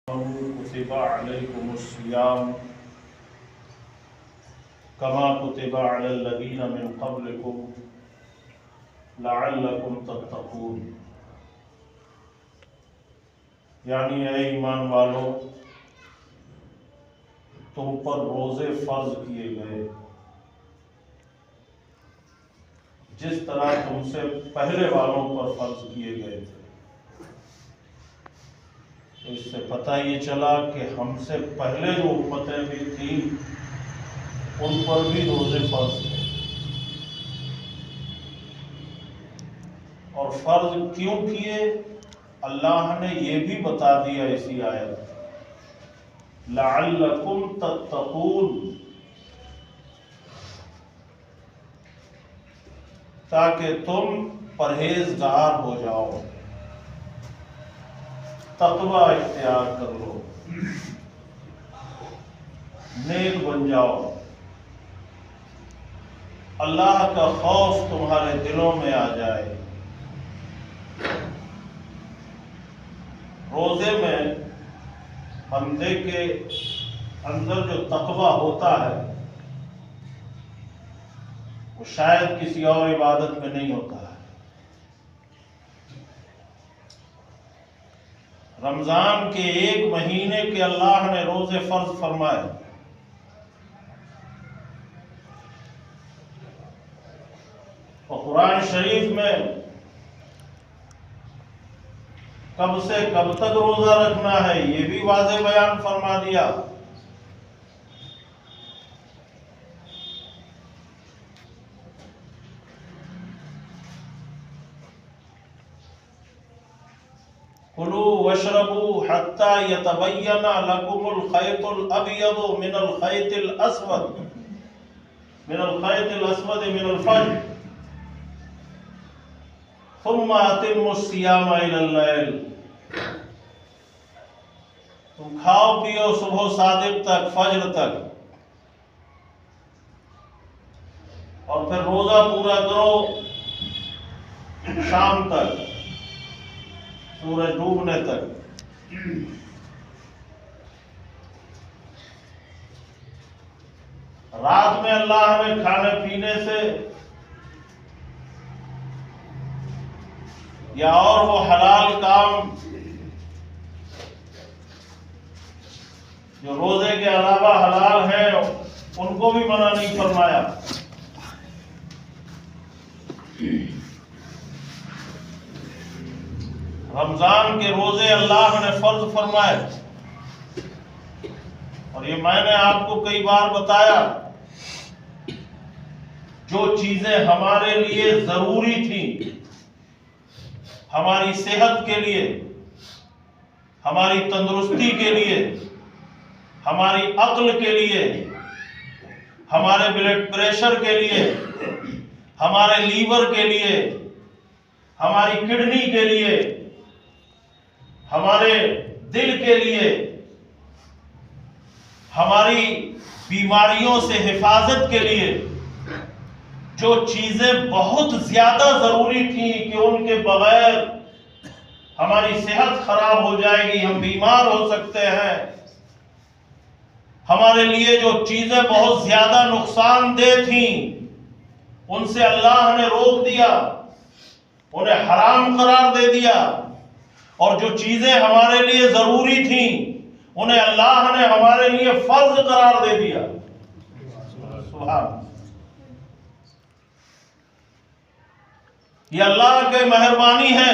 कुतिबा अलैकुमुस्सियाम कमा कुतिबा अलल्लज़ीना मिन क़ब्लिकुम लअल्लकुम तत्तक़ून। यानी ऐ ईमान वालों, तुम पर रोज़े फ़र्ज किए गए जिस तरह तुमसे पहले वालों पर फ़र्ज किए गए थे। तो इससे पता ये चला कि हमसे पहले जो उम्मतें भी थी उन पर भी रोज़े फ़र्ज थे। और फ़र्ज क्यों किए, अल्लाह ने ये भी बता दिया इसी आयत, लअल्लकुम तत्तक़ून, ताकि तुम परहेजगार हो जाओ, तक़वा इख्तियार कर लो, नेक बन जाओ, अल्लाह का खौफ तुम्हारे दिलों में आ जाए। रोज़े में बंदे के अंदर जो तक़वा होता है वो शायद किसी और इबादत में नहीं होता है। रमज़ान के एक महीने के अल्लाह ने रोज़े फ़र्ज फरमाए, और कुरान शरीफ में कब से कब तक रोज़ा रखना है ये भी वाज़े बयान फरमा दिया। कुलू वशरबू हत्ता यतबय्यना लकुमुल खैतुल अबयदु मिनल खैतिल अस्वद मिनल फज्र सुम्मा अतिम्मुस सियाम इलल लैल। तुम खाओ पियो सुबह सादिक तक, फज्र तक, और फिर रोजा पूरा करो शाम तक, सूरज डूबने तक। रात में अल्लाह ने खाने पीने से या और वो हलाल काम जो रोजे के अलावा हलाल हैं उनको भी मना नहीं फरमाया। रमजान के रोजे अल्लाह ने फर्ज फरमाए, और ये मैंने आपको कई बार बताया, जो चीजें हमारे लिए जरूरी थी, हमारी सेहत के लिए, हमारी तंदुरुस्ती के लिए, हमारी अक्ल के लिए, हमारे ब्लड प्रेशर के लिए, हमारे लीवर के लिए, हमारी किडनी के लिए, हमारे दिल के लिए, हमारी बीमारियों से हिफाजत के लिए जो चीजें बहुत ज्यादा जरूरी थी कि उनके बगैर हमारी सेहत खराब हो जाएगी, हम बीमार हो सकते हैं, हमारे लिए जो चीजें बहुत ज्यादा नुकसानदेह थी उनसे अल्लाह ने रोक दिया, उन्हें हराम करार दे दिया, और जो चीजें हमारे लिए जरूरी थी उन्हें अल्लाह ने हमारे लिए फर्ज करार दे दिया। सुभान, ये अल्लाह की मेहरबानी है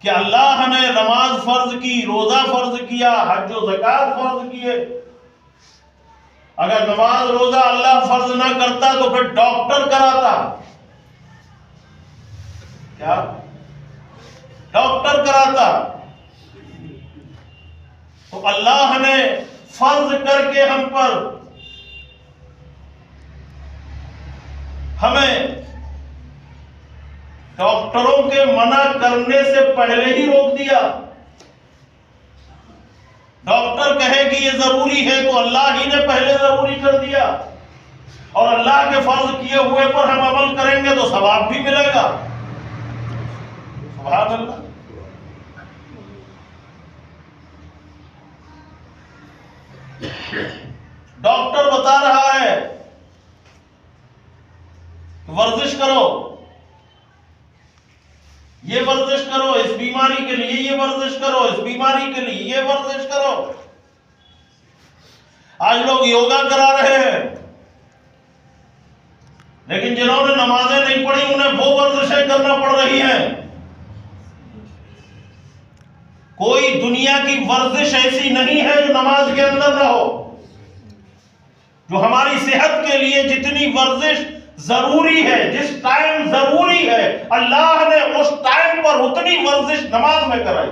कि अल्लाह ने नमाज फर्ज की, रोजा फर्ज किया, हज और ज़कात फर्ज किए। अगर नमाज रोजा अल्लाह फर्ज ना करता तो फिर डॉक्टर कराता, क्या डॉक्टर कराता? तो अल्लाह ने फर्ज करके हम पर, हमें डॉक्टरों के मना करने से पहले ही रोक दिया। डॉक्टर कहे कि ये जरूरी है तो अल्लाह ही ने पहले जरूरी कर दिया, और अल्लाह के फर्ज किए हुए पर हम अमल करेंगे तो सवाब भी मिलेगा। सुभान अल्लाह। डॉक्टर बता रहा है वर्जिश करो, ये वर्जिश करो इस बीमारी के लिए, ये वर्जिश करो इस बीमारी के लिए, ये वर्जिश करो। आज लोग योगा करा रहे हैं, लेकिन जिन्होंने नमाजें नहीं पढ़ी उन्हें वो वर्जिशें करना पड़ रही हैं। कोई दुनिया की वर्जिश ऐसी नहीं है जो नमाज के अंदर ना हो। जो हमारी सेहत के लिए जितनी वर्जिश जरूरी है, जिस टाइम जरूरी है, अल्लाह ने उस टाइम पर उतनी वर्जिश नमाज में कराई।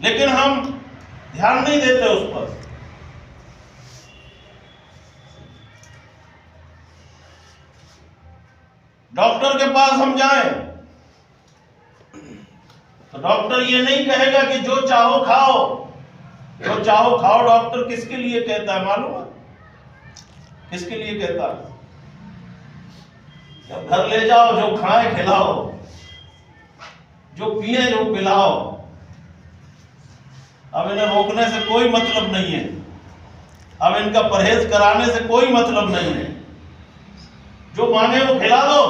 लेकिन हम ध्यान नहीं देते उस पर। डॉक्टर के पास हम जाएं तो डॉक्टर ये नहीं कहेगा कि जो चाहो खाओ, जो चाहो खाओ। डॉक्टर किसके लिए कहता है मालूम है? किसके लिए कहता है? जब घर ले जाओ, जो खाए खिलाओ, जो पिए जो पिलाओ। अब इन्हें रोकने से कोई मतलब नहीं है, अब इनका परहेज कराने से कोई मतलब नहीं है। जो मांगे वो खिला दो,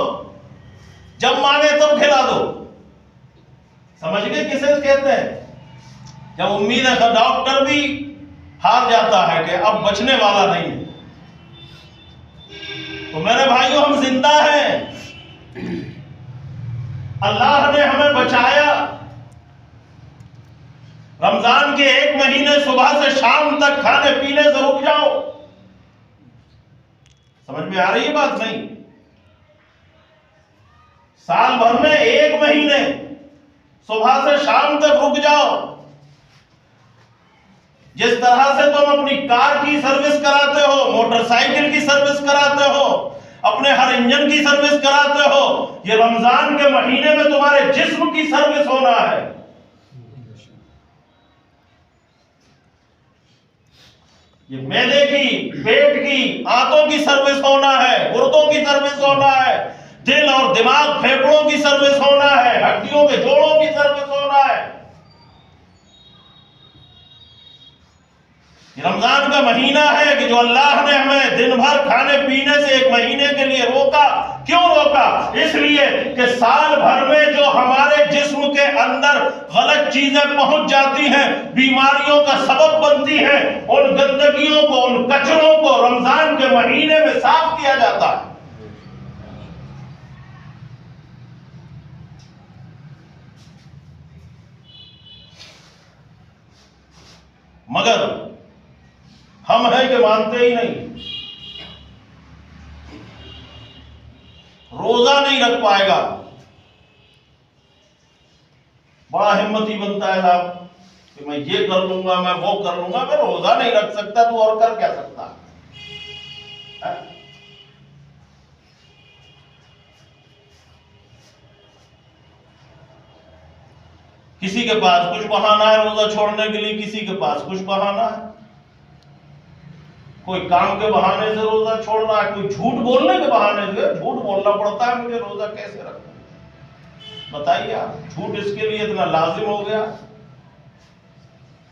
जब मांगे तब खिला दो। समझ गए किसे कहते हैं? जब उम्मीद है, डॉक्टर भी हार जाता है कि अब बचने वाला नहीं है। तो मेरे भाइयों, हम जिंदा हैं, अल्लाह ने हमें बचाया। रमजान के एक महीने सुबह से शाम तक खाने पीने से रुक जाओ। समझ में आ रही है बात? नहीं। साल भर में एक महीने सुबह से शाम तक रुक जाओ। जिस तरह से तुम अपनी कार की सर्विस कराते हो, मोटरसाइकिल की सर्विस कराते हो, अपने हर इंजन की सर्विस कराते हो, ये रमजान के महीने में तुम्हारे जिस्म की सर्विस होना है। ये मैदे की, पेट की, आंतों की सर्विस होना है, गुर्दों की सर्विस होना है, दिल और दिमाग फेफड़ों की सर्विस होना है, हड्डियों के जोड़ों की सर्विस होना है। रमजान का महीना है कि जो अल्लाह ने हमें दिन भर खाने पीने से एक महीने के लिए रोका। क्यों रोका? इसलिए कि साल भर में जो हमारे जिस्म के अंदर गलत चीजें पहुंच जाती हैं, बीमारियों का सबब बनती हैं, उन गंदगियों को, उन कचरों को रमजान के महीने में साफ किया जाता है। मगर हम है कि मानते ही नहीं। रोजा नहीं रख पाएगा, बड़ा हिम्मती बनता है साहब कि मैं ये कर लूंगा, मैं वो कर लूंगा। मैं रोजा नहीं रख सकता, तू और कर क्या सकता है? किसी के पास कुछ बहाना है रोजा छोड़ने के लिए, किसी के पास कुछ बहाना है। कोई काम के बहाने से रोजा छोड़ रहा है, कोई झूठ बोलने के बहाने से। झूठ बोलना पड़ता है मुझे, रोजा कैसे रखना? बताइए आप। झूठ इसके लिए इतना लाजिम हो गया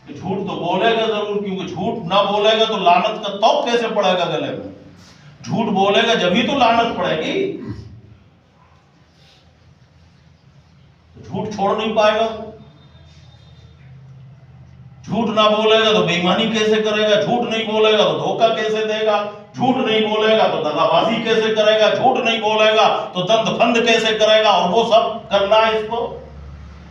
कि झूठ तो बोलेगा जरूर, क्योंकि झूठ ना बोलेगा तो लानत का तौक कैसे पड़ेगा गले में? झूठ बोलेगा जब ही तो लानत पड़ेगी। झूठ छोड़ नहीं पाएगा। झूठ ना बोलेगा तो बेईमानी कैसे करेगा? झूठ नहीं बोलेगा तो धोखा कैसे देगा? झूठ नहीं बोलेगा तो दगाबाजी कैसे करेगा? झूठ नहीं बोलेगा तो दंड फंद कैसे करेगा? और वो सब करना है इसको।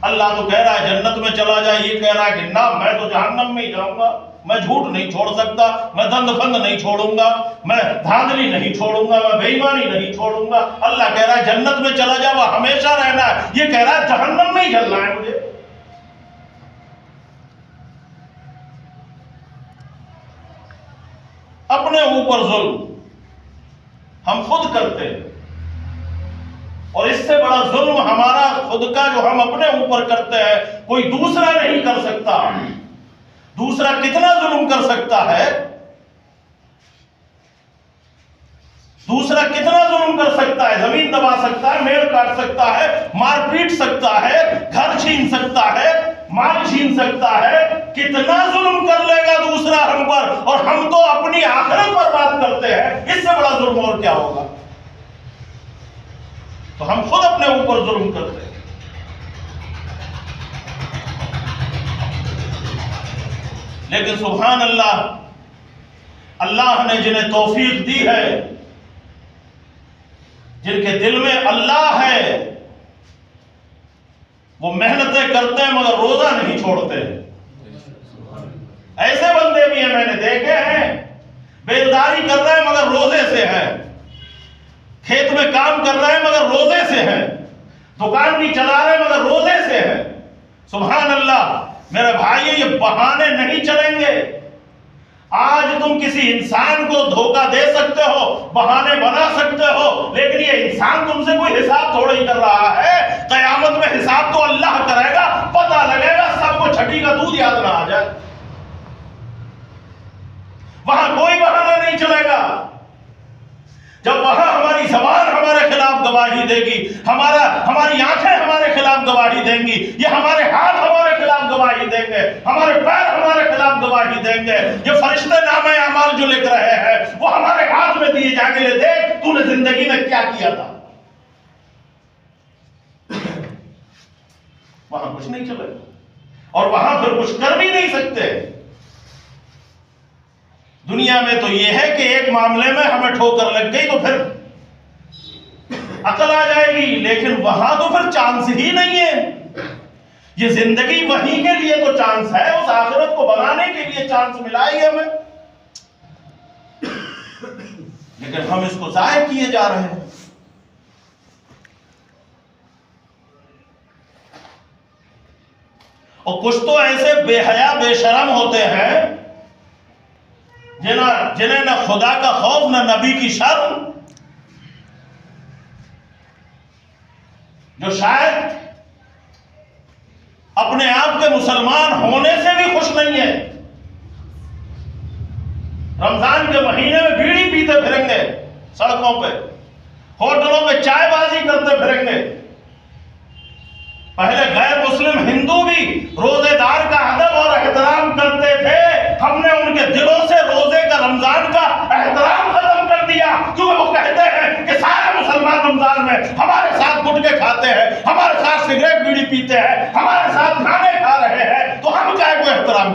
अल्लाह तो कह रहा है जन्नत में चला जाए, ये कह रहा है कि ना मैं तो जहन्नम में ही जाऊंगा। मैं झूठ नहीं छोड़ सकता, मैं दंड फंद नहीं छोड़ूंगा, मैं धांधली नहीं छोड़ूंगा, मैं बेईमानी नहीं छोड़ूंगा। अल्लाह कह रहा है जन्नत में चला जा, वह हमेशा रहना है। ये कह रहा है जहन्नम में ही जलना है मुझे। अपने ऊपर जुल्म हम खुद करते हैं, और इससे बड़ा जुल्म हमारा खुद का जो हम अपने ऊपर करते हैं कोई दूसरा नहीं कर सकता। दूसरा कितना जुल्म कर सकता है? दूसरा कितना जुल्म कर सकता है, जमीन दबा सकता है, मेड़ काट सकता है, मार पीट सकता है, घर छीन सकता है, माल छीन सकता है, कितना जुल्म कर लेगा दूसरा हम पर, और हम तो अपनी आखिरत बर्बाद करते हैं। इससे बड़ा जुल्म और क्या होगा? तो हम खुद अपने ऊपर जुल्म करते हैं। लेकिन सुभान अल्लाह, अल्लाह ने जिन्हें तौफीक दी है, जिनके दिल में अल्लाह है, वो मेहनतें करते हैं मगर रोजा नहीं छोड़ते। ऐसे बंदे भी हैं, मैंने देखे हैं, बेलदारी कर रहे हैं मगर रोजे से हैं, खेत में काम कर रहे हैं मगर रोजे से हैं, दुकान भी चला रहे हैं मगर रोजे से हैं। सुभान अल्लाह मेरे भाई, ये बहाने नहीं चलेंगे। आज तुम किसी इंसान को धोखा दे सकते हो, बहाने बना सकते हो, लेकिन ये इंसान तुमसे कोई हिसाब थोड़ा ही कर रहा है। कयामत में हिसाब तो अल्लाह करेगा, पता लगेगा, सबको छठी का दूध याद ना आ जाए। वहां कोई बहाना नहीं चलेगा। जब वहां हमारी जबान हमारे खिलाफ गवाही देगी, हमारी आंखें हमारे खिलाफ गवाही देंगी, ये हमारे हाथ हमारे खिलाफ गवाही देंगे, हमारे पैर हमारे खिलाफ गवाही देंगे, ये फरिश्ते नामे अमाल जो लिख रहे हैं वो हमारे हाथ में दिए जाएंगे। ले देख तूने जिंदगी में क्या किया था। वहां कुछ नहीं चलेगा और वहां फिर कुछ कर भी नहीं सकते। दुनिया में तो यह है कि एक मामले में हमें ठोकर लग गई तो फिर अकल आ जाएगी, लेकिन वहां तो फिर चांस ही नहीं है। ये जिंदगी वहीं के लिए तो चांस है, उस आखिरत को बनाने के लिए चांस मिला ही हमें, लेकिन हम इसको जाया किए जा रहे हैं। और कुछ तो ऐसे बेहया बेशरम होते हैं जिन्हें न खुदा का खौफ न नबी की शर्म, जो शायद अपने आप के मुसलमान होने से भी खुश नहीं है। रमजान के महीने में बीड़ी पीते फिरेंगे सड़कों पे, होटलों पे चायबाजी करते फिरेंगे। पहले गैर मुस्लिम हिंदू भी रोजेदार का अदब और एहतराम करते थे, हमने उनके दिलों से रोजे का रमजान का एहतराम खत्म कर दिया, क्योंकि वो कहते हैं कि सारे मुसलमान रमजान में हमारे साथ गुटखे खाते हैं, हमारे साथ सिगरेट बीड़ी पीते हैं, हमारे साथ खाने खा रहे हैं, तो हम क्या को एहतराम